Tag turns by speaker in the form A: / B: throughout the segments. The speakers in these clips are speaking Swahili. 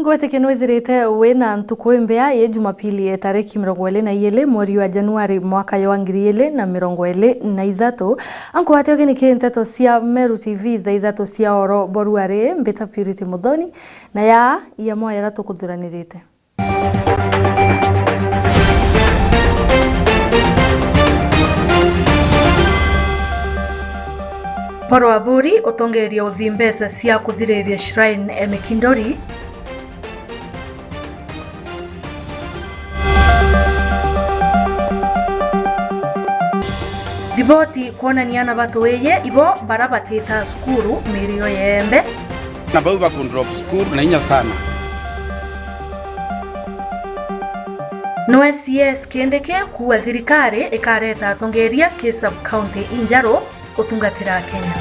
A: Ngwete kenwethirite wena ntuku mbea ye Jumapili ya tariki 22 mweri wa Januari mwaka wa 2023 anko hatioge ni NTETO cia Meru TV thaithatu cia oro boruare mbeta Purity Muthoni na ya moya ratukuthuranirite. Poro wa buri utongeria uthimbesa cia kuthiriria shrine Mekindori riboti kuonaniana batu weye ibo barabatita skuru Meru yembe
B: na bauba kundrop skuru na inya sana
A: no SCS kendeke kuwa thirikari ikareta atongeria ki sub county injaro utungatira Kenya.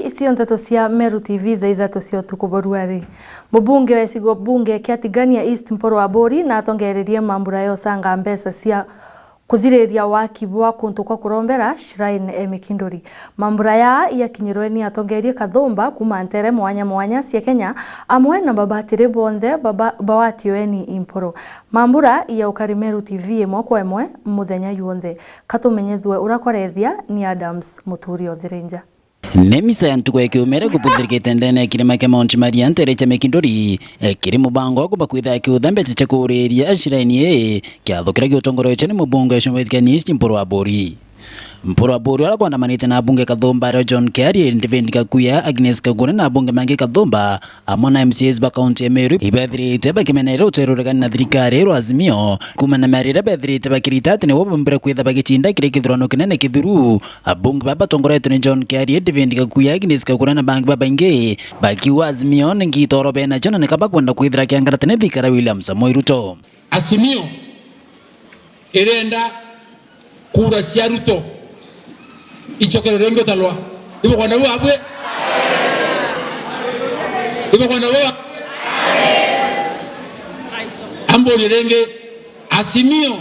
A: Isi NTETO cia Meru TV thaithatu cia UTUKU boruari. Mubunge wa isigo bunge kiatigania East Mporo wa Bori na atongereria mambura yo sanga mbesa cia kuthiriria waki bwa kuntu kwa kurombera shrine Mekindori. Mambura ya kinyirwe ni atongeria kathomba kuma ntere mwanya cia Kenya amwe na babatire bonde bawati weni Imporo. Mambura ya ukari Meru TV emwe kwa emwe muthenya yuonde katumenyethwe urakorethia ni Adams Muturi othirenja.
C: Nemisa yantuko ya kiumere kuputhirikite ndene kirima kia Mount Maria nterecha Mekindori kiri mubango wa kubakwitha kiuthambe cha kuriria shrine kiathukira giutongoro chene mubunge shumwithikani East Mporo wa Bori. Mporo wa Bori wala kuandamanite na bunge Kathomba John Kerry Ndiveni Kakuya Agnes Kagune na bunge mangi Kathomba amona MCAs ba county ya Meru ibethirite bakimenera uterurekani na thirikari ro azimio kumana marira bethirite bakiritati ne wobombera kwitha bagichinda kire kithurano kinene kithuru abunge baba tongorete ni John Kerry Ndiveni Kakuya Agnes Kagune na bangi baba ingi bakiwa azimio ngitoro bena jona ne kabakwenda kwithira kiangarate ne thikara William Samoei Ruto.
D: Azimio irenda kura cia Ruto ichokero rengo talwa ibo kwa nawe abwe ibo kwa nawe ambo renge Azimio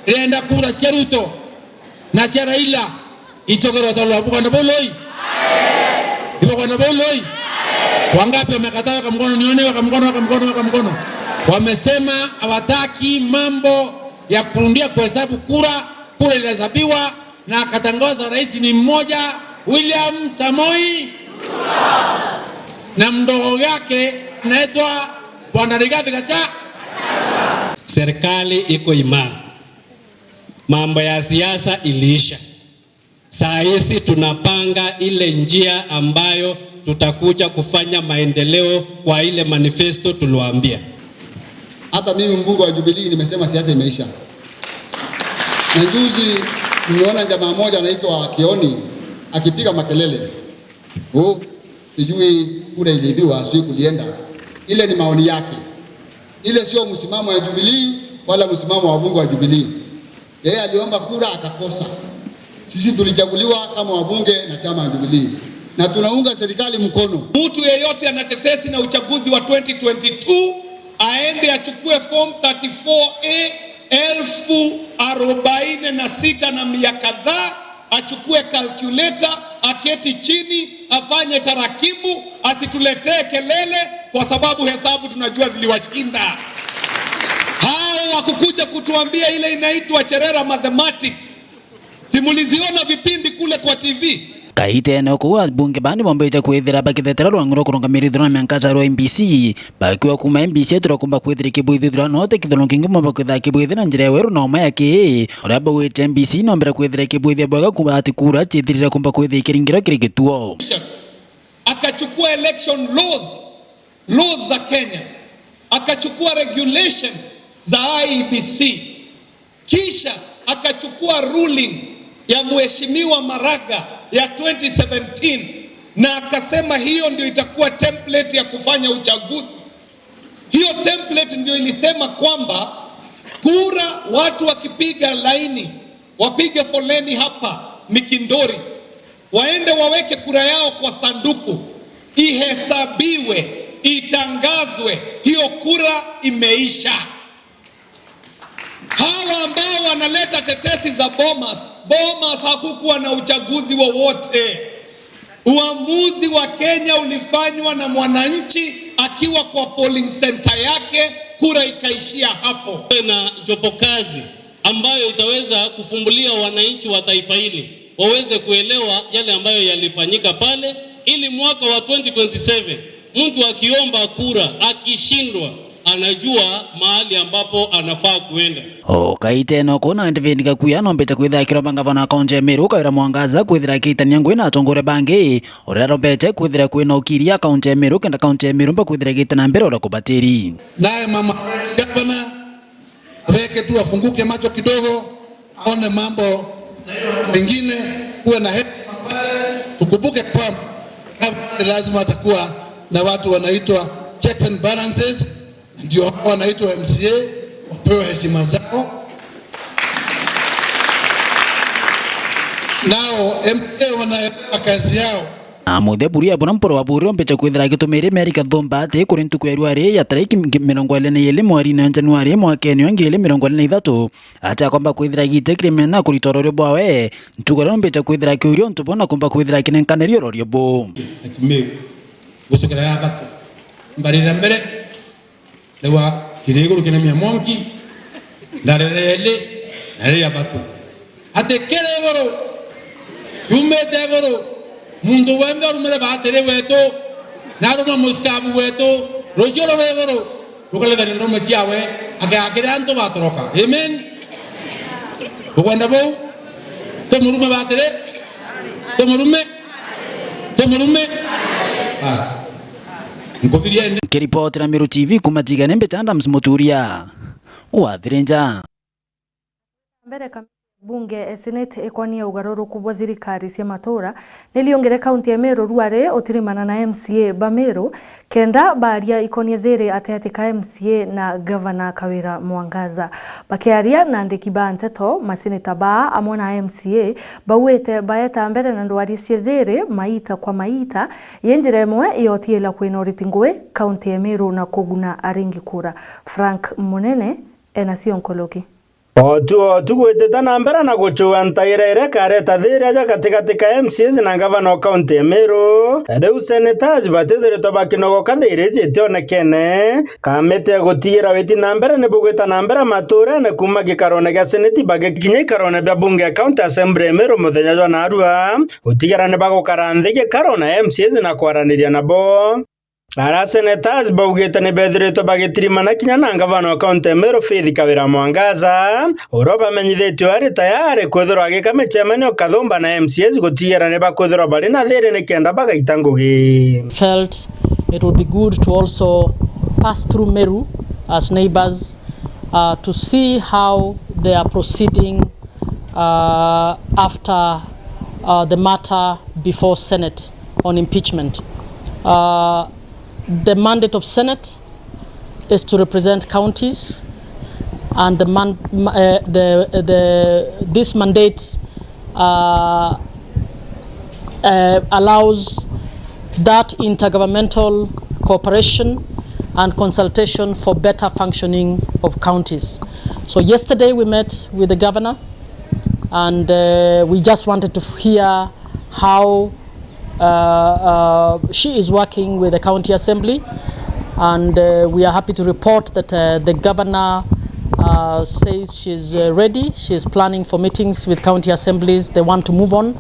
D: renda kura cia Ruto na cia Raila ichokero talwa ibo kwa nawe loi ibo kwa nawe loi wangapi wamekataa kwa mkono nione kwa mkono wamesema hawataki mambo ya kurundia kuhesabu kura ilihesabiwa na akatangaza rais ni mmoja William Samoei na mdogo yake anaitwa Bwana Rigathi Gachagua.
E: Serikali iko imara, mambo ya siasa iliisha. Saa hizi tunapanga ile njia ambayo tutakuja kufanya maendeleo kwa ile manifesto tuliwaambia.
F: Hata mimi mbunge wa Jubilee nimesema siasa imeisha. Na juzi nimeona jamaa mmoja anaitwa Kioni akipiga makelele. Sijui kura iliibiwa siku kulienda. Ile ni maoni yake. Ile sio msimamo wa Jubilee wala msimamo wa wabunge wa Jubilee. Yeye aliomba kura akakosa. Sisi tulichaguliwa kama wabunge na chama ya Jubilee na tunaunga serikali mkono.
D: Mtu yeyote anatetesi na uchaguzi wa 2022 aende achukue form 34A 1046 na miaka kadhaa, achukue calculator, aketi chini, afanye tarakimu, asituletee kelele kwa sababu hesabu tunajua ziliwashinda. Hao wakukuja kutuambia ile inaitwa cherera mathematics. Simuliziona vipindi kule kwa TV.
C: Kaite ene okuwa bunge bandi mombeja kwithira bakithetera rwangiro kurungamirithira miankata ro MBC bakiwa kuma MBC turakumba kwithira kibuithira note kithono kingi momba kwitha kibuithira njira weru no maya ki uraba wite MBC nombera kwithira kibuithia bwaga kuba atikura chithirira kumba kwithira kiringiro kirigituo.
D: Akachukua election laws za Kenya, akachukua regulation za IEBC, kisha akachukua ruling ya mheshimiwa Maraga ya 2017 na akasema hiyo ndio itakuwa template ya kufanya uchaguzi. Hiyo template ndio ilisema kwamba kura watu wakipiga laini, wapige foleni hapa Mekindori, waende waweke kura yao kwa sanduku, ihesabiwe, itangazwe, hiyo kura imeisha. Hawa ambao wanaleta tetesi za Bomas hakukuwa na uchaguzi wowote. Uamuzi wa Kenya ulifanywa na mwananchi akiwa kwa polling center yake, kura ikaishia hapo.
E: Na jopo kazi ambayo itaweza kufumbulia wananchi wa taifa hili waweze kuelewa yale ambayo yalifanyika pale, ili mwaka wa 2027 mtu akiomba kura akishindwa anajua mahali ambapo anafaa kuenda.
C: Kaite no kuna ndivindika kuya no mbete kwitha kiromba ngavana kaunti ya Meru kawira Mwangaza kwithira kiritania ngwina atongore bangi orero mbete kwithira kwina ukiria kaunti ya Meru kenda kaunti ya Meru mba kwithira gitana mbere ora kubatiri.
D: Naye mama gavana weke tu afunguke macho kidogo, aone mambo mengine, kuwe na heshima pale. Tukumbuke kwamba lazima atakuwa na watu wanaitwa checks and balances, ndio wanaitwa MCA, wapewe heshima zao. Nao MCA wanaelewa kazi yao.
C: Amuthe buri abona mporo wa buri ombete kwithira gitumire America thomba ati kuri ntuku ya rwari ya tariki 27 mweri na Januari mwaka wa 2023 ati akomba kwithira gitekire mena kuritoro ryo bwawe ntuku ombete kwithira kiurio ntubona komba kwithira kinenkanerio ryo bo
D: Meru gusokera yabatu mbarira mbere lewa kirego kinamia monki ndarele yabatu ate keregoro yumete goro mundu wenda rumere batere weto naruma muskabu weto rojoro wegoro rukale dani no mesiawe agakire anto batoroka. Amen. Bugwanda bo tomurume batere tomurume as ngoviria
C: kiripoti na Meru TV kumatiga nembe tanda msimoturia wa thirenja
A: mbere bunge senate ekonia ugaruruku bwa thirikari cia matura niliongere kaunti ya Meru rware otirimana na MCA Bameru kenda baria ikonia thiri ateatika MCA na governor Kawira Mwangaza bakiaria na ndiki ba NTETO maseneta ba amona MCA bawete baeta mbere na ndwari cia thiri maita kwa maita yenjire imwe yotiela kwina uritingwe kaunti ya Meru na kuguna aringi kura. Frank Munene enasio onkologi
G: Otu gweteta nambera na guchua ntairere kareta thiri aja katikati ka MCs na gavana kaunti ya Meru. Reu senators batithiritwo bakinogoka thiri citionekene kamete gutigira witi nambera ni bugwita nambera matura na kuma gikarone gia seneti bagikinya ikarone bia bunge county assembly Meru muthenya jwa narua gutigira ni bagukara nthi gikarone MCs na kwaraniria nabo. Ara senators baugite ni bethiritwo bagitirimana kinya na gavana wa kaunti ya Meru Kawira Mwangaza oroba menyithitio ari tayari kwithirwa agikame chemenio kathumba na MCS gutigira ni bakwithirwa bari na thiri ni kenda bagaita ngugi.
H: Felt it would be good to also pass through Meru as neighbors to see how they are proceeding after the matter before Senate on impeachment. The mandate of Senate is to represent counties, and this mandate allows that intergovernmental cooperation and consultation for better functioning of counties. So yesterday we met with the governor, and we just wanted to hear how she is working with the county assembly, and we are happy to report that the governor says she's ready. She is planning for meetings with county assemblies. They want to move on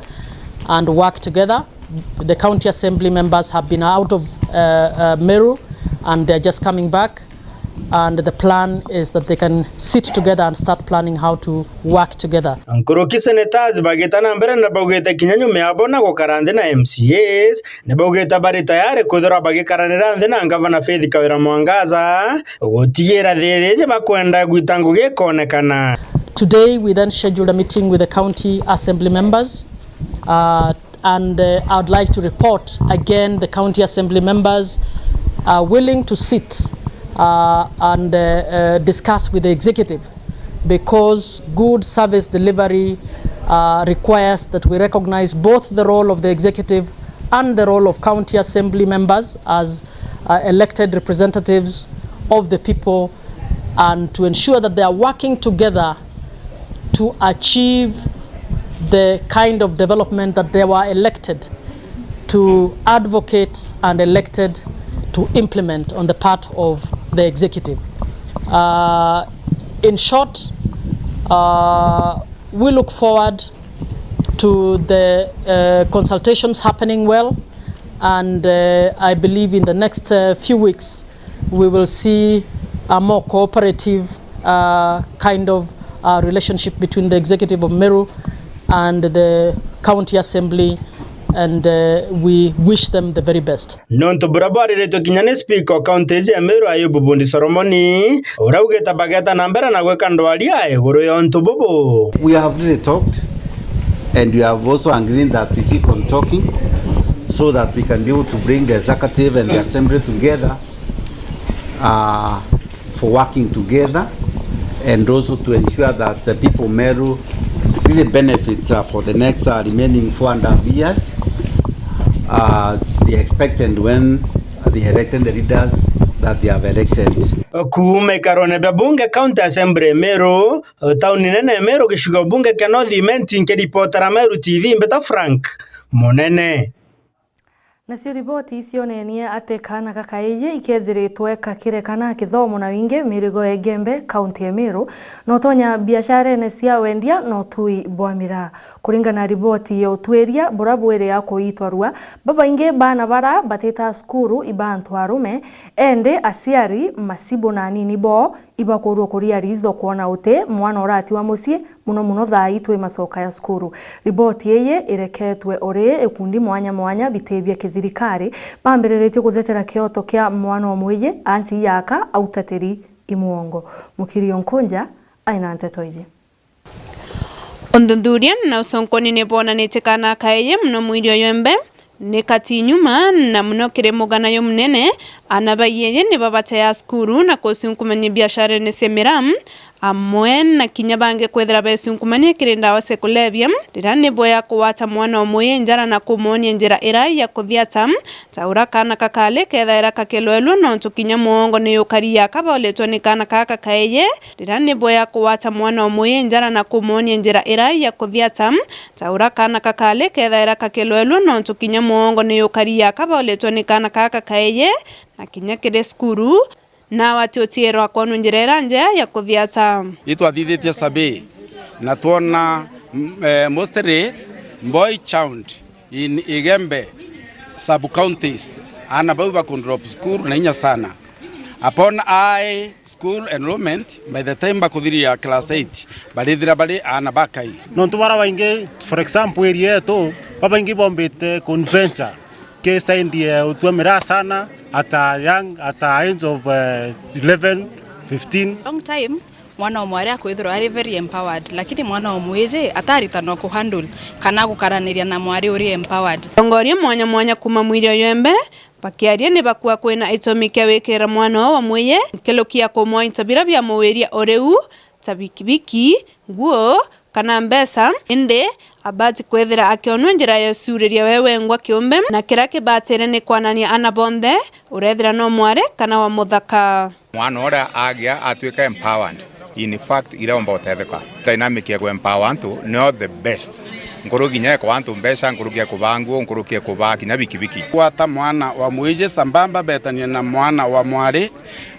H: and work together. The county assembly members have been out of Meru and they're just coming back, and the plan is that they can sit together and start planning how to work together.
G: Nkuruki senators bagitana mbere na bagwete kinyanyu meabona gukarande na MCAs ne bagweta bari tayari kuthira bagikaranira nthi na gavana Kawira Mwangaza gutigira thiri bakwenda gwitangu gikonekana.
H: Today we then scheduled a meeting with the county assembly members, and I would like to report again the county assembly members are willing to sit and discuss with the executive, because good service delivery requires that we recognize both the role of the executive and the role of county assembly members as elected representatives of the people, and to ensure that they are working together to achieve the kind of development that they were elected to advocate and elected to implement on the part of the executive. In short, we look forward to the consultations happening well, and I believe in the next few weeks we will see a more cooperative kind of relationship between the executive of Meru and the county assembly, and we wish them the very best.
G: Nonto burabari reto kinyane speaker county ya Meru Ayubu Bundi Solomoni uraugeta bageta nambera na gweka ndwali ae guru yonto bobo.
I: We have really talked, and we have also agreed that we keep on talking so that we can be able to bring the executive and the assembly together for working together, and also to ensure that the people of Meru really benefits for the next remaining 4.5 years as they expected when they elected the leaders that they have elected.
G: Kuume karone bunge county assembly Meru tauni nene Meru kishigo bunge kenodhi menti nke reporter Meru TV mbeta Frank Monene.
A: Nacio riboti cionenie ate kana gakaije ikethiritwe kakirekana kithomo na winge mirigo egembe county ya Meru no tonya biashara ne cia wendia no tui bwamira kuringana na riboti ya utweria burabwere ya kuitwarwa baba inge bana bara bateta skuru ibantu arume ende asiari masibo na nini bo ibakorwo kuria ritho kuona ute mwana orati wa mucie muno thaa itwe masoka ya skuru. Riboti yeye ireketwe ore ekundi mwanya bitebia kithirikari bambereretio guthetera kioto kia mwana omweye anti yaka autateri imuongo. Mukirio Nkonja aina NTETO iji.
J: Ondunduria na usonkoni nebona netekana kaeye mno mwirio yombe ne kati nyuma na muno kiremugana yo munene anabayeye ne babata ya skuru na kosunkumanye biashara ne semeram amwen na kinyabange kwethera besunkumanye kirenda wase kulebya rirane boya kuwata mwana omoye njara na kumoni njira era ya kuthiata taura kana kakale kethaira kakelwelwo no tukinya muongo ne yokari ya kaboletwa ni kana kaka kaeye rirane boya kuwata mwana omoye njara na kumoni njira era ya kuthiata taura kana kakale kethaira kakelwelwo no tukinya muongo ne yokari ya kaboletwa ni kana kaka kaeye na kinya kire skuru na watiotiero akwanu njirera nje ya kuthiata
B: itwathithitie sabi na tuona mostly boy child in Igembe sub counties anabauba kundrop school na inya sana upon I school enrollment by the time bakuthiria class 8 balithira bali anabakai
K: no tubara wainge for example area yetu baba ingi bombete conventure ke saindie utwemera sana at age of 11 15
L: long time mwana omware akwithiro ari very empowered lakini mwana omweze atarita no ku handle kana gukaraniria na mwari uri empowered
J: ongoria mwanya kuma mwirio yembe pakiaria ne bakwa kwena itomike wekera mwana wa mwiye kelokia ko mwa intabira bya mweria oreu tabikibiki guo kana mbesa ende abati kwethira akionwa njira ya sureria wewe ngwa kiumbe na kirake batere ne kwanania anabonde urethira no mware kana wa muthaka
M: mwana ora agia atweka empowered in fact ira omba utetheka dynamic ya empower to not the best nguruginya kwa antu mbesa ngurugia kubangu ngurugia kubaki na bikibiki
B: kwata mwana wa mwije sambamba betania na mwana wa mware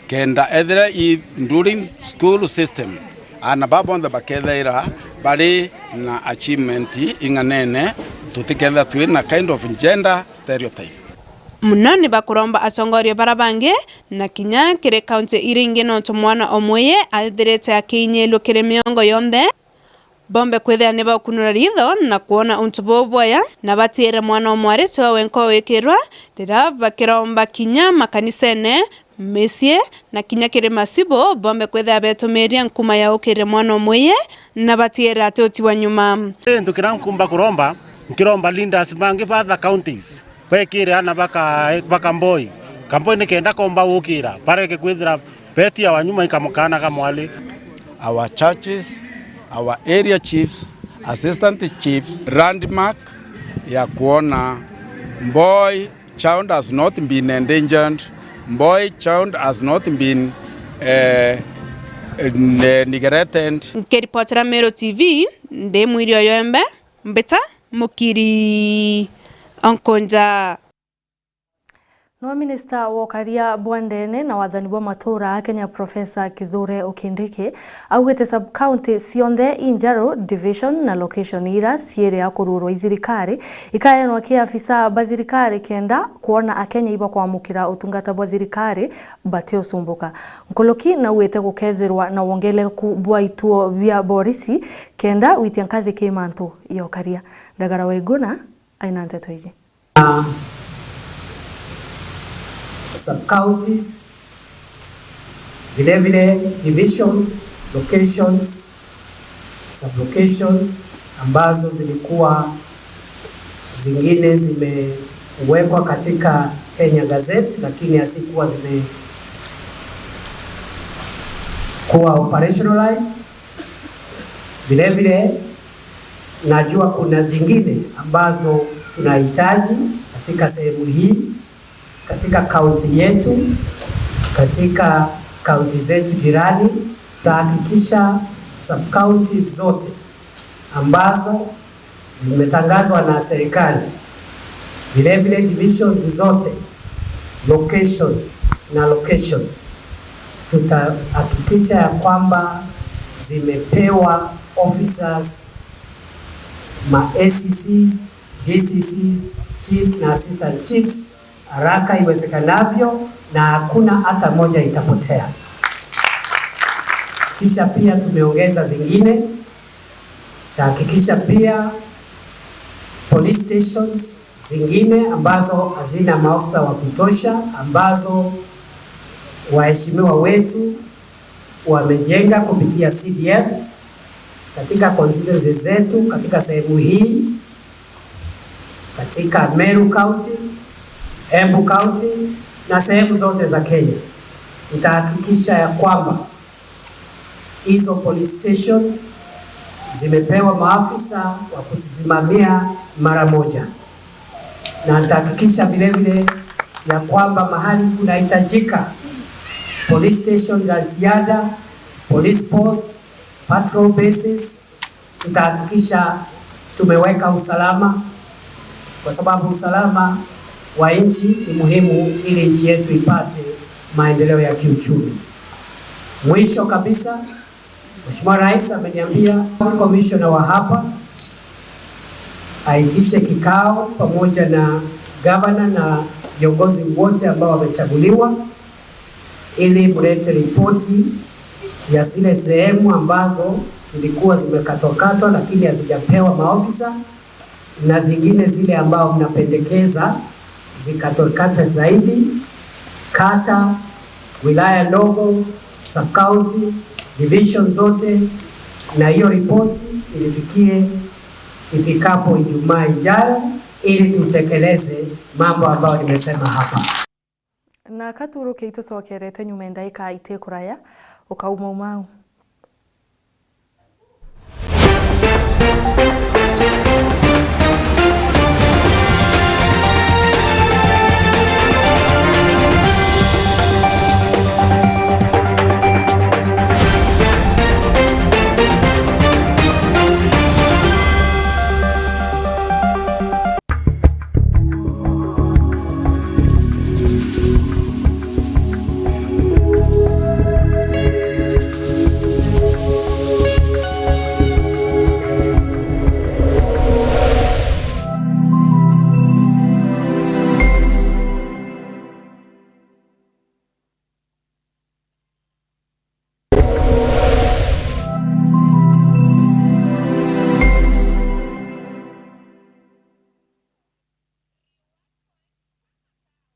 B: kenda ethira during school system ana babonda bakethaira bari na achievement inganene tutiketha twina kind of gender stereotype
J: munani bakuromba atongoria barabange na kinya kire county iringe no mwana omweye athirete akinyelo kire miongo yonde bombe kwethea ne bakunura ritho na kuona untubo boya na batire mwana omware to wenko wekirwa rira bakiromba kinya makanisene mesie na kinya kire masibo bombe kwethea betomeria nkuma ya okire mwana omweye na batire atoti wa nyuma
K: ndukira nkumba kuromba nkiromba leaders bange ba counties pekire ana baka mboi kampoi ne kenda komba wukira pareke kwethira betia wa nyuma ikamukana kamwali
B: our churches, our area chiefs, assistant chiefs, landmark ya kuona boy child has not been endangered, boy child has not been neglected.
J: Keripotera Meru TV nde mwirio yombe mbeta mukiri Nkonja.
A: No Minister Wokaria Bwandene na wathani wa matura Kenya Professor Kithure Okindiki augite sub-county cionthe Injaro division na location ira ciere ya kururwa ithirikari ikayenwa ki afisa bathirikari kenda kuona Akenya iba kwamukira utungata bwa thirikari batio sumbuka nkoloki na wete gukethirwa na wongele ku bwa ituo bia borisi kenda witia kazi kimantu yokaria ndagara waiguna aina NTETO iji
N: sub-counties, vile divisions, locations, sub-locations ambazo zilikuwa zingine zimewekwa katika Kenya Gazette lakini hasikuwa zimekuwa operationalized. Vile najua kuna zingine ambazo tunahitaji katika sehemu hii, katika kaunti yetu, katika kaunti zetu jirani. Tahakikisha sub-county zote ambazo zimetangazwa na serikali, vile divisions zote, locations, tutahakikisha ya kwamba zimepewa officers, ma-ACCs, DCCs, chiefs na assistant chiefs haraka iwezekanavyo na hakuna hata moja itapotea. Kisha pia tumeongeza zingine. Tahakikisha pia police stations zingine ambazo hazina maafisa wa kutosha, ambazo waheshimiwa wetu wamejenga kupitia CDF katika constituency zetu, katika sehemu hii, katika Meru County, Embu County na sehemu zote za Kenya. Nitahakikisha ya kwamba hizo police stations zimepewa maafisa wa kusimamia mara moja, na nitahakikisha vile ya kwamba mahali kunahitajika police stations za ziada, police post, patrol bases, tutahakikisha tumeweka usalama, kwa sababu usalama wa nchi ni muhimu ili nchi yetu ipate maendeleo ya kiuchumi. Mwisho kabisa, Mheshimiwa Rais ameniambia commissioner wa hapa aitishe kikao pamoja na governor na viongozi wote ambao wamechaguliwa ili mlete ripoti ya zile sehemu ambazo zilikuwa zimekatwa lakini hazijapewa maofisa, na zingine zile ambao mnapendekeza zikatokata zaidi, kata, wilaya ndogo, sub-county, division zote, na hiyo ripoti ilifikie ifikapo Ijumaa ijayo ili tutekeleze mambo ambayo nimesema hapa.
A: Na katuru keito sokerete nyuma ndaika ite kuraya ukauma umau.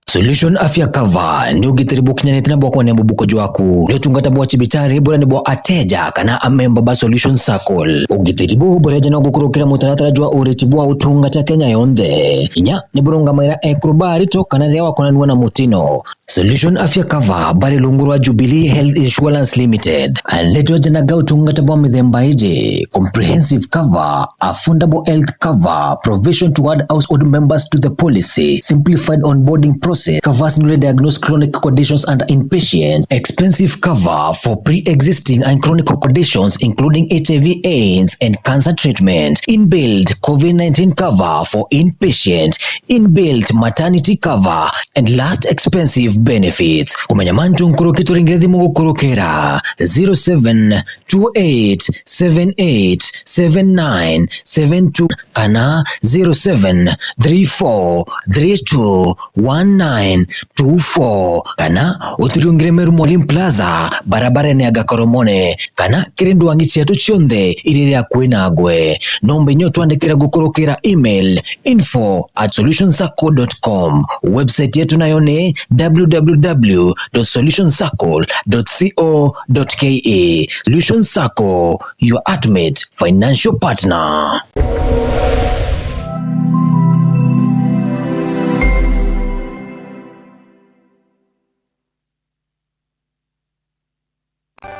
O: Solution Afya Cover ni ugitiri bukinyanite na bwako ne bubuko jwaku ni tungata bwa chibitari bora ni bwa ateja kana amemba ba Solution Circle ugitiri bu boreja na gukurukira mutaratara jwa ureti bwa utungata Kenya yonde inya ni burunga maira ekrobari to kana lewa konanwa na mutino. Solution Afya Cover bari lungurwa Jubilee Health Insurance Limited aleto jana ga utungata bwa mithemba ije comprehensive cover, affordable health cover, provision to add household members to the policy, simplified onboarding process diagnosis, covers newly diagnosed chronic conditions and inpatient, expensive cover for pre-existing and chronic conditions including HIV/AIDS and cancer treatment, inbuilt COVID-19 cover for inpatient, inbuilt maternity cover, and last expensive benefits. Kumenya manju nkurukitu ringethi mugukurukira 0728787972 kana 0734321924 kana utiriungire Meru Mwalimu Plaza barabara ya Gakoromone kana kirindu wangichi yetu chionde iriria kuinagwe nombe nyo tuandikira gukurukira email info@solutionscircle.com, website yetu nayo ni www.solutionscircle.co.ke. Solution Circle, your ultimate financial partner.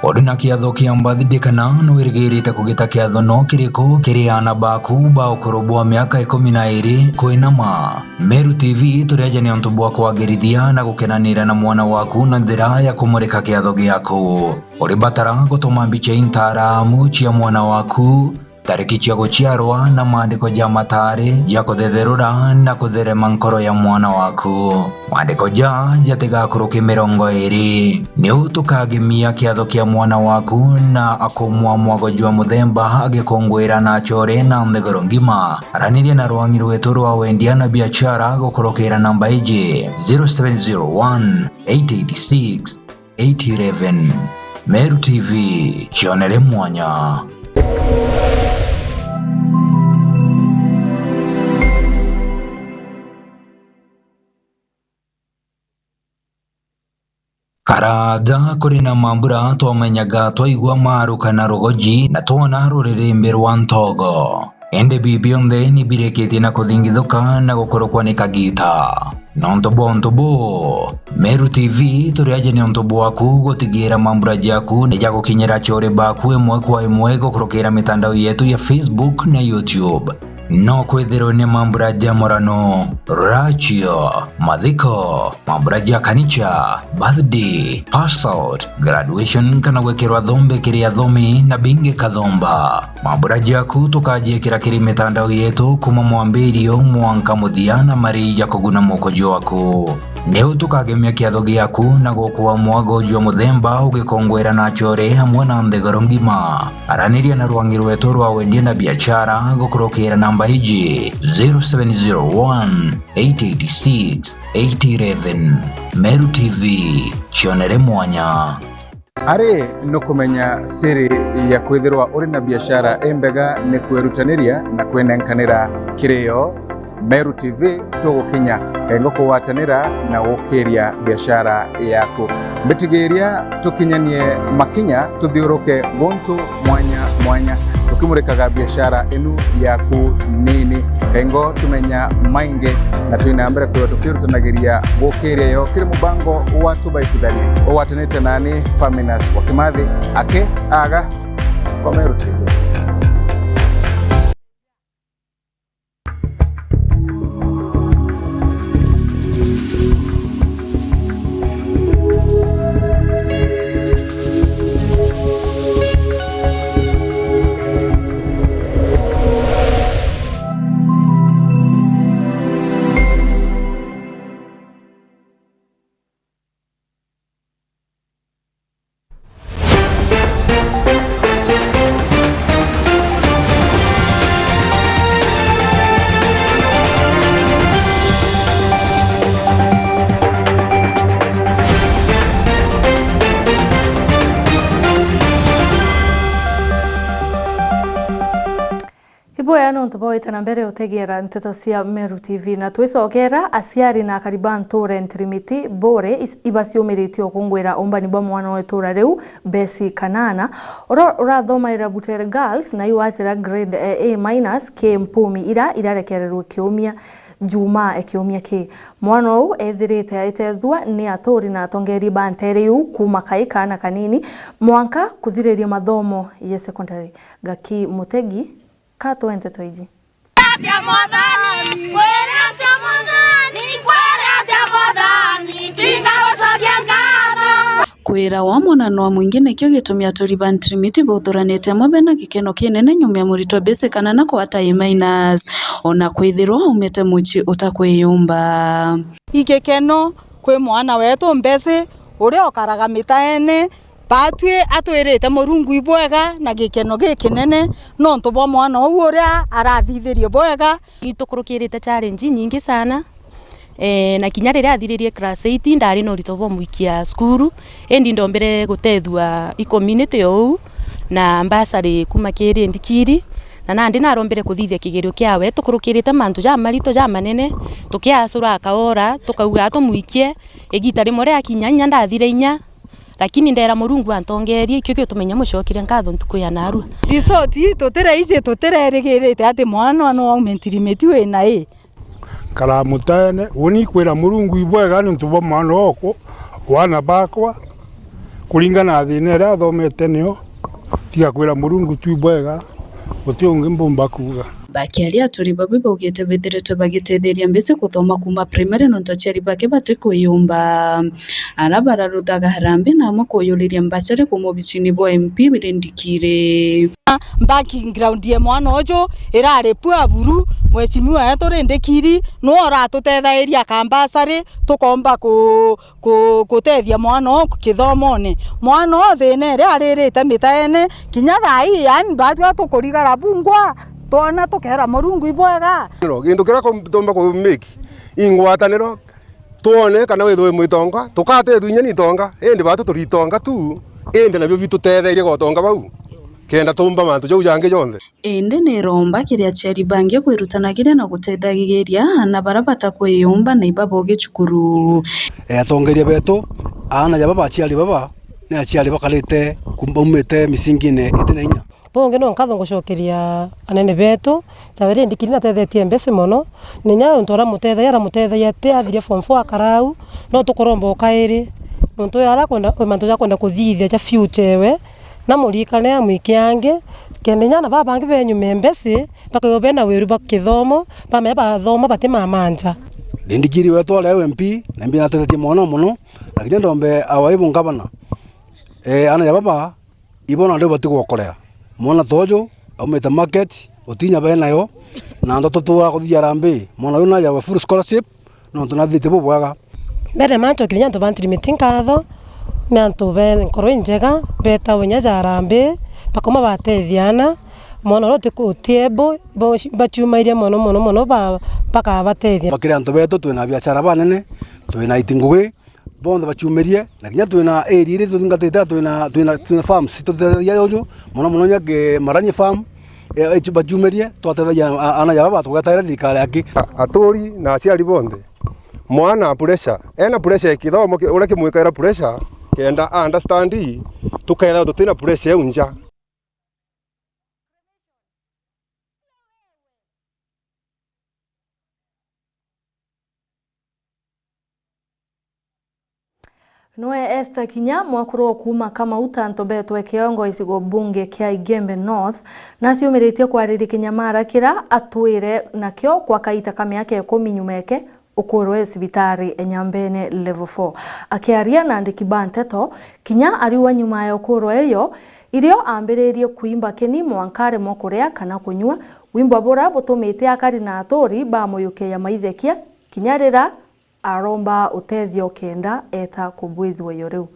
O: Oduna kiatho kia mbathidikana nwirigirite kugita kiatho no kiriko kiriana baku ba ukorobwa miaka 12 kwinama. Meru TV tureje ni onto bwa kwagirithia na gukenanira na mwana waku na njira ya kumurika kiatho giaku. Uri batara gutuma mbica intara muchia mwana waku tariki cia guciarwa na maandiko ja matari ya kuthetherura na kutherema nkoro ya mwana waku. Maandiko ja jatigakuruki 20 ni utukagemia kiatho kia mwana waku na akumwa mwago jwa muthemba agikongwira na chore na ndegoro ngima. Araniria na rwangi rwetu rwa wendia na biashara gukurukira namba iji 0701 886 811. Meru TV, chionere mwanya. Karada kuri na mambura twamenyaga twaigwa maru kana rogoji na twona rurerembe rwa ntogo. Ende bibionde ni bireketi na kuthingithuka na gukorokwa ni kagita. Nontobo Meru TV turiaje ni ontobo waku gutigira mambura jaku ni jago kinyera chore baku emwe kwa emwe gukorokera mitandao yetu ya Facebook na YouTube. No kwethero ni mambura jamorano, rachio, madhiko, mambura kanicha, birthday, pass out, graduation kana wekerwa dhombe kiria dhomi na binge kadhomba. Mambura jaku tukaje kiri mitandao yetu kuma mwambirio mwanka muthiana mari yakoguna mokojo waku. Neu tukagemia kiatho giaku na gokuwa mwago jwa muthemba ugikongwera na chore hamwe na ndegoro ngima. Araniria na rwangi rwetu rwa wendia na biashara gukurukira namba iji 0701 886 811. Meru TV, chionere mwanya.
P: Ari no kumenya siri ya kwithirwa uri na biashara embega ne kwerutaniria na kwenenkanira kirio. Meru TV tugukinya engo kuwatanira na gukiria biashara yaku. Mbitigeria tukinyanie makinya tuthiuruke gontu mwanya tukimurikaga biashara enu yaku nini engo tumenya mainge na tuinambere kwa tukirutanagiria gukiria yo kiri mubango watu baitithani owatanite nani Faminas wakimathi ake aga kwa Meru TV.
A: Iboya no ntoboita na mbere utegera NTETO cia Meru TV na twicogera aciari na kariban tore ntrimiti bore ibasiumiriti okungwira ombani bwa mwana wetura riu besi kanana urathomaira Butere Girls na iwatira grade A- ke mpumi irarekererwo kiumia juma ekiumia ki mwana u ethirite aitethwa ni atori na atongeri banteriu kuma kaikana kanini mwanka kuthiriria mathomo ya secondary gaki mutegi kato NTETO iji
Q: Kwere ate modani kwira wa mwanano wa mwingine kyo gitumia turiba ntrimiti bothoranite mobe na gikeno kinene nyumya murito bese kana na kwa tai minus ona kwithirwa umete muchi utakwiyumba
R: igikeno kwi mwana wetu mbese uria okaraga mitaene batwe atwirite murungu ibwega na gikeno gikinene no ntubwa mwana uyu uria arathithirie bwega
S: itukurukirite challenge nyingi sana na kinya riria athiririe class 8 ndari no ritobo muikia skuru endi ndombere gutethwa i community yo na ambassador kuma kiri ndikiri na nandi narombere kuthithia kigerio kiawe tukurukirite mantu ja marito ja manene tukiasura akaora tukauga atumuikie egita rimwe ria kinyanya ndathire inya lakini ndera murungu antongerie ikyo kyo tumenya mucokire ngatho ntuku ya narua
R: isoti tutire ice tutire rigirite ati mwana no aumentirime wina
T: kala mutane uni kwira murungu ibwega ni ntubo mwana oko wana bakwa kuringana thine ria thomete nio tiga kwira murungu tu ibwega utionge mbomba kuga
Q: bakiaria turi babu baugite bithiritwe bagitetheria mbese kuthoma kuma primary no ntocheri bake bate kuyumba arabara ruthaga harambe na mukuyuriria mbacare kumubicini bo MP birindikire
R: background ye mwana ojo irare pua buru mwecimiwa yetu rindikiri no oratutethairia kambacare tukomba kutethia mwana kithomone mwana thine ria aririte mitaene kinya thai yani batwa tukurigara bungwa tona tukera murungu ibwega
U: gintu kira tomba ku make ingwataniro tuone kana withwe mwitonga tukate thunya ni tonga endi batu turitonga tu endi nabyo bitutetheirie gotonga bau kenda tumba mantu jau jange jonthe
Q: ende ne romba kiria cheri bange kwirutanagira na gutethagiria na barabata kwiyumba na ibabo gicukuru
U: atongeria betu ana ya baba aciari baba ne aciari bakalite kumbumite misingine itinenya
V: bonge no nkatho gucokeria anene betu chabere ndikiri na tethetie mbese mono ninya ntora mutethaia te athire form 4 akarau no tukoromba kairi nonto yara kwenda mantu ja kwenda kuthithia ja future we na murikane amwikiange kenya na baba bangi benyu membesi bakayobe na weru bakithomo bame bathoma batima manja
U: ndikiri wetu ale MP na mbi na tethetie mono mono lakini ndombe awaibu ngabana ana ya baba ibona ndio batigwokorea mwana tojo aumete market utinya bena yo na ndo tutura kuthia rambe mwana yuna ya full scholarship no tunathite bubwaga
V: bere manto kinya to bantri meeting katho na to ben nkoro njega beta wonya za rambe pakoma batethiana mwana rote ku tiebo bachumairia mono paka batethia
U: bakira nto beto twina biashara banene twina itingugi bondo bachumerie na kinya twina area ire tungateta twina farms tutethia yojo mono nyake maranye farm bachumerie twatethia ana ya baba tugataira thirikari yake aturi na aciari bonde mwana pressure ena pressure kithomo ureke mwikaira pressure kenda understand tuketha tutina pressure unja
A: Noe Esther Kinya mwakuru kuma kama utanto betwe kiongo isigo bunge kia Igembe North na ciumiritie kwariri Kinyamara kira atwire nakyo kwa kaita kama yake 10 nyumeke ukurwe sibitari enyambene level 4 akiaria na ndiki NTETO Kinya ariwa nyuma ya ukurwe iyo irio ambiririe kuimba keni mwankare mokurea kana kunywa wimbo bora butumite akari na atori ba moyuke ya maithekia Kinyarira aromba utethio kenda eta kubwithwa yoriu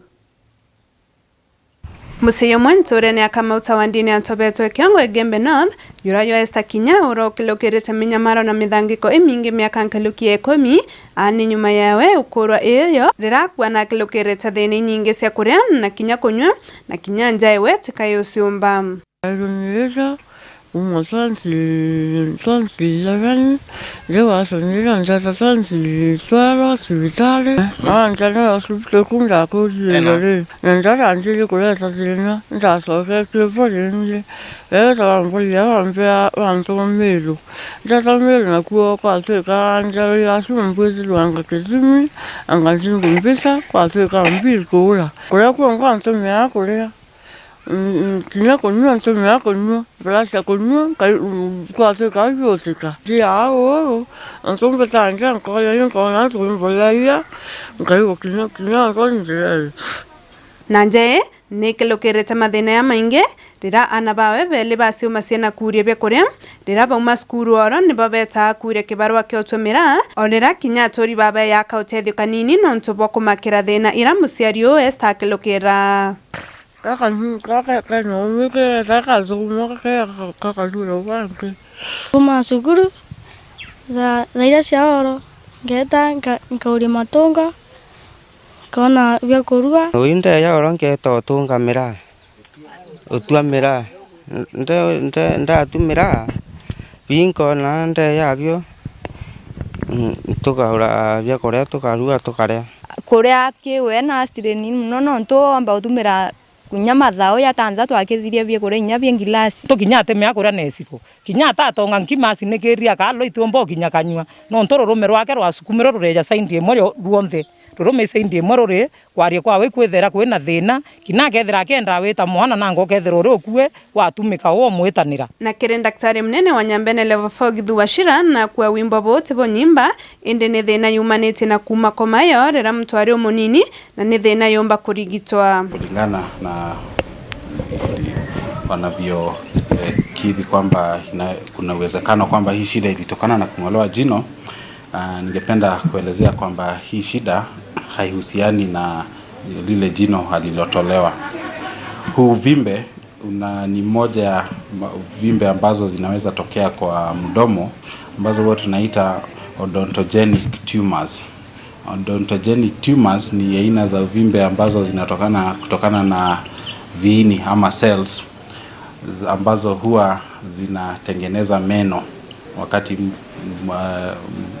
J: Museyo mwenture ni akamauta wandini antobetwe kiongo Igembe North yurayo Esther Kinya urokilokirite minyamaro na mithangiko imingi miaka nkalukie 10 ani nyuma yawe ukurwa irio rirakwa na kilokirite thini nyingi cia kuria na kinya kunywa na kinya njaiwe tikayosyumba
W: Twansi lewa sonira njata twansi swara sibitale njana hospital kunda kuzile njata njili kuleta zilina ntasoke kilefoni tambolia wampe Meru njata Meru nakuwa kwa teka njali ya sumbwezi lwanga kizimi angazingu mpisa kwa teka mbili kula kwa ntomea kulea Kinya kunywa nseme kunywa blasha kunywa kwa teka yosika dia o nsombe tanja kwa yako na nsombe ya ngai kinya sonje
J: na nje nikilukerete mathina ya maingi rira ana bawe beli basiuma ciana kuria bia kuria rira bauma skuru oro nibo beta kuria kibarua kio tumira orira kinya tori baba ya kautethio kanini nontu bwo kumakira thina ira muciari o esta kilukira
D: kuma cukuru thaira cia oro ngeta nkauria matunga kona bia kuruga
E: uinde ya oro ngeta utungamira utuamira ndatumira binko na nde yabyo tukaura bia kuria tukaruga tukaria
F: kuria kiwe na stireni no amba utumira kunyama thao ya tanza twakithirie bia kuria inya bia ngilasi
R: tukinyate me akura nesiko kinyata atonga nkimasi nekeria kalo itumbo kinyakanywa no ntororo rwake rwa sukumiro rureja saindi emwe ruonthe rurume saindi emwe ruri kwaria kwawe kwithera kwina thina kinakethera kenda wita mwana nango kethera uri okue watumika wo mwitanira
J: na kire daktari mnene wa Nyambene level 4 Githu Wachira na kwa wimbo bote bo nyimba indi ni thina yumanite na kuma komayo rira mtwari umunini na ni thina yomba kurigitwa
B: kulingana na wanavyo kidhi kwamba kuna uwezekano kwamba hii shida ilitokana na kung'olewa jino. Ningependa kuelezea kwamba hii shida haihusiani na lile jino alilotolewa. Huu uvimbe ni moja ya vimbe ambazo zinaweza tokea kwa mdomo ambazo huwa tunaita odontogenic tumors. Odontogenic tumors ni aina za uvimbe ambazo kutokana na viini ama cells ambazo huwa zinatengeneza meno wakati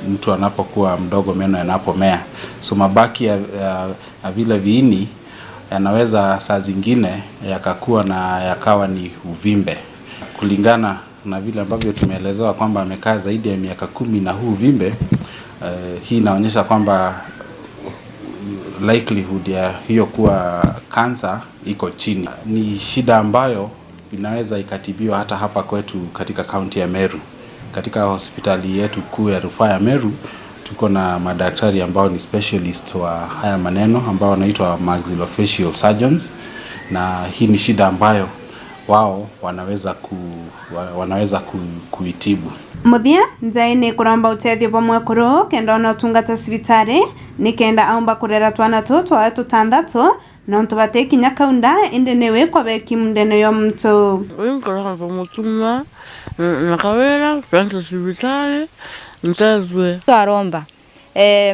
B: mtu anapokuwa mdogo, meno yanapomea. So mabaki ya vile viini yanaweza saa zingine yakakuwa na yakawa ni uvimbe. Kulingana na vile ambavyo tumeelezewa kwamba amekaa zaidi ya miaka 10 na huu uvimbe, hii inaonyesha kwamba likelihood ya hiyo kuwa cancer iko chini. Ni shida ambayo inaweza ikatibiwa hata hapa kwetu katika kaunti ya Meru. Katika hospitali yetu kuu ya rufaa ya Meru tuko na madaktari ambao ni specialist wa haya maneno ambao wanaitwa maxillofacial surgeons, na hii ni shida ambayo wao wanaweza kuitibu.
J: Muthia nzaine kuramba utethio bomwe kuro kenda ona tungata cibitari ni kenda aumba kurera twana twa tutandatu no tubateki nyakaunda inde newe kwa beki mndene yo mtu
W: winkora mutuma nakawera kwenda cibitari ntazwe
F: twaromba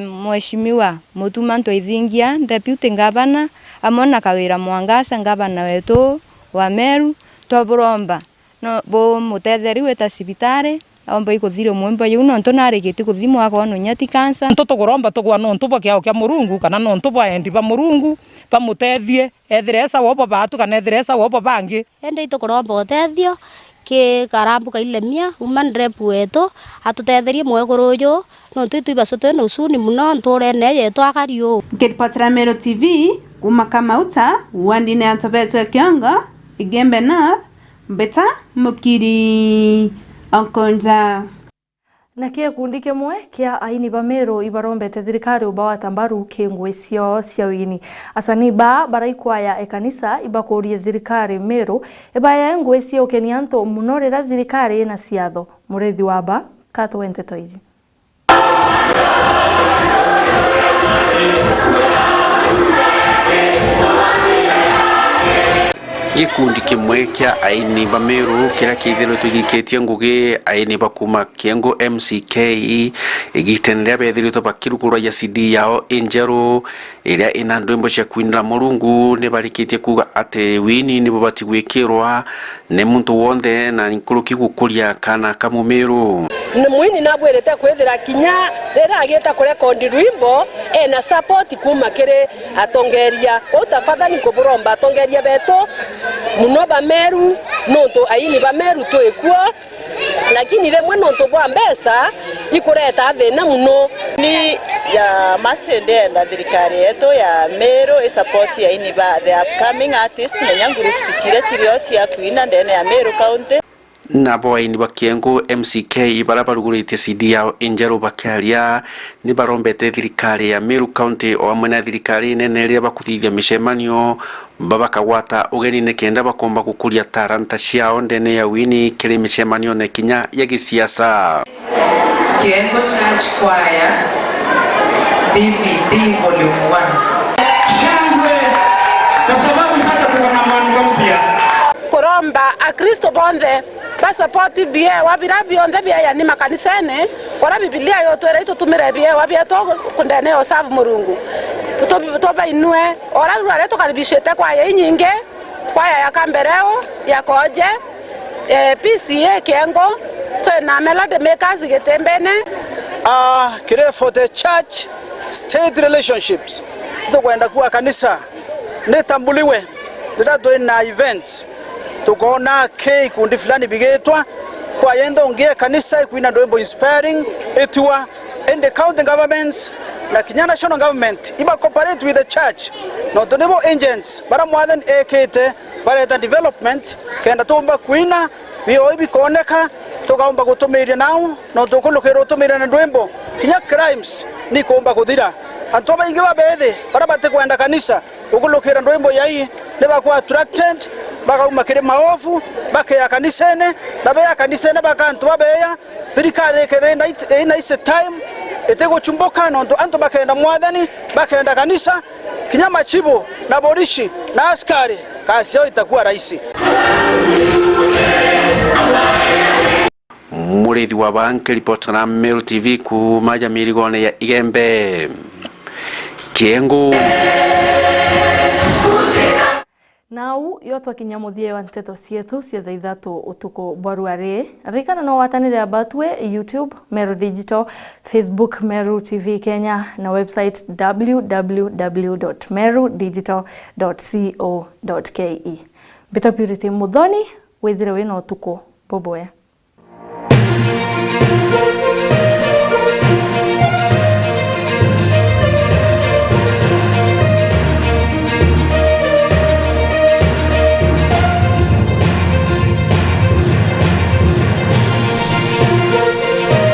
F: mheshimiwa mutuma ntwaithingia deputy governor amona kawira mwangasa governor wetu wa Meru twaburomba no bo mutetheri weta cibitari omba ikuthire mwemba yu no ntonarigite kuthimwa akono nyati cancer
R: ntoto goromba tugwa no ntubo kyao kya Murungu kana no ntubo endi ba Murungu pamutethie ethiresa wobo batu kana ethiresa wobo bangi
D: ende itokoromba utethio ki karambu kailemia human rep wetu atutetherie mwegorojo no tuiba sote no usuni muno nture neye twakario
J: Kitpatra Meru TV kuma Kamauta wandine antobetwe kiongo igembe na beta mukiri Onkonja
A: na kia kundi kimwe kia aini ba Meru ibarombete thirikari ubawata mbaru kingwe cio cia wini asani baraikwaya ekanisa ibakurie thirikari Meru ibaya ngwe cio kenianto munorera thirikari na ciatho murethi waba kato NTETO iji
X: gikundi kimwe kia aini ba Meru kira kithiro tugiketie ngugi aini bakuma kiengo MCK igitenera bethiro to bakirukuru ya CD yao Injeru iria ina ndwimbo cia kuinira Murungu ne barikitie kuga ate wini ni bobati gwikirwa ne muntu wonde na nkuruki gukuria kana kamu Meru
Y: ni mwini nabwerete kwethira kinya rera ageta kurekondi rwimbo na support kuma kire atongeria utafadhali kuburomba atongeria beto muno ba Meru nonto aini ba Meru twekuo lakini remwe nonto bwa mbesa ikureta thina muno
Z: ni ya masende na thirikari yetu ya Meru support ya ini ba the upcoming artist na groups chire chirio cia kuina ndene ya Meru county
X: na boaini ba Kiengo MCK ibara barugurite CD yao Enjeru bakaria ni barombete thirikari ya Meru County o amwe na thirikari nene ria bakuthithia micemanio babakawata ugeni ne kenda bakomba gukuria taranta ciao ndene ya wini kiri micemanio ne kinya ya gisiasa.
C: Kiengo Church Choir DVD Volume 1.
G: Shangwe kwa sababu sasa tuko na mwanzo mpya.
Y: Koromba akristo bonde basapoti bie wabira bionde bie ya ni makanisene ora Biblia yo twere itutumire bie wabia to kundene o savu Murungu to ba inwe ora rure to karibishete kwa ya nyinge kwa ya kambereo ya koje PCA Kiengo to na melode makers getembene
U: kire for the church state relationships to kwenda kwa kanisa netambuliwe ndio na events tukona ke kundi fulani bigetwa kwa yendo ngie kanisa kuina ndombo inspiring etua in the county governments na Kenya national government iba cooperate with the church no donebo agents bara mwaden ekete bara the development kenda tumba kuina bio ibi koneka tukaomba gutumiria nao no tukulukero tumiria na ndombo Kenya crimes ni kuomba kuthira antoba inge babethe bara bate kwenda kanisa ukulukira ndombo yai neba kwa attracted bakauma kire maofu bakaya kanisene na beya kanisene bakantu babeya thirikari kerenda ina ise time etego chumboka no antu bakenda mwathani bakenda kanisa kinyama chibo na borishi na askari kasi yao itakuwa rahisi.
X: Murithi wa banki report na Meru TV ku maja mirigone ya Igembe Kiengo.
A: Nau yotwa kinyamuthie wa nteto cietu cia thaa ithatu utuku bwaruari rikana no watanire abatwe YouTube Meru Digital, Facebook Meru TV Kenya na website www.merudigital.co.ke. Beta Purity Muthoni withire wina utuku boboya.